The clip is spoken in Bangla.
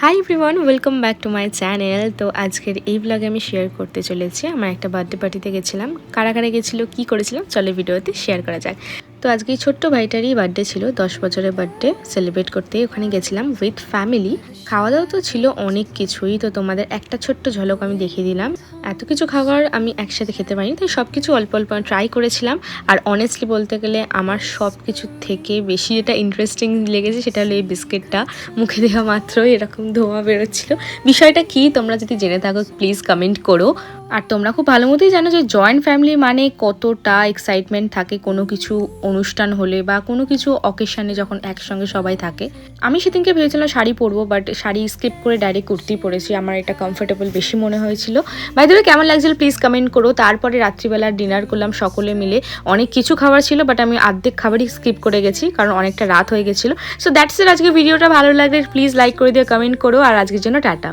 Hi everyone, welcome back to my channel. তো আজকের এই ব্লগে আমি শেয়ার করতে চলেছি আমার একটা বার্থডে পার্টিতে গেছিলাম। কারা কারা গেছিলো, কী করেছিলাম, চলো ভিডিওতে শেয়ার করা যাক। তো আজকে এই ছোট্ট ভাইটারই বার্থডে ছিল, 10 বছরের বার্থডে সেলিব্রেট করতে ওখানে গেছিলাম উইথ ফ্যামিলি। খাওয়া দাওয়া তো ছিল অনেক কিছুই, তো তোমাদের একটা ছোট্ট ঝলক আমি দেখিয়ে দিলাম। এত কিছু খাবার আমি একসাথে খেতে পারিনি, তাই সব কিছু অল্প অল্প ট্রাই করেছিলাম। আর অনেস্টলি বলতে গেলে আমার সব কিছুর থেকে বেশি যেটা ইন্টারেস্টিং লেগেছে সেটা হলো এই বিস্কিটটা। মুখে দেওয়া মাত্রই এরকম ধোঁয়া বেরোচ্ছিল। বিষয়টা কি তোমরা যদি জেনে থাকো প্লিজ কমেন্ট করো। আর তোমরা খুব ভালো মতোই জানো যে জয়েন্ট ফ্যামিলি মানে কতটা এক্সাইটমেন্ট থাকে কোনো কিছু অনুষ্ঠান হলে বা কোনো কিছু অকেশনে যখন একসঙ্গে সবাই থাকে। আমি সেদিনকে ভেবেছিলাম শাড়ি পরবো, বাট শাড়ি স্কিপ করে ডাইরেক্ট কুর্তি পরেছি। আমার এটা কমফোর্টেবল বেশি মনে হয়েছিল। বাই দ্য ওয়ে কেমন লাগছিল প্লিজ কমেন্ট করো। তারপরে রাত্রিবেলা ডিনার করলাম সকলে মিলে। অনেক কিছু খাবার ছিল, বাট আমি অর্ধেক খাবারই স্কিপ করে গেছি কারণ অনেকটা রাত হয়ে গেছিলো। So that's it. আজকে ভিডিওটা ভালো লাগলে প্লিজ লাইক করে দিও, কমেন্ট করো। আর আজকের জন্য টাটা।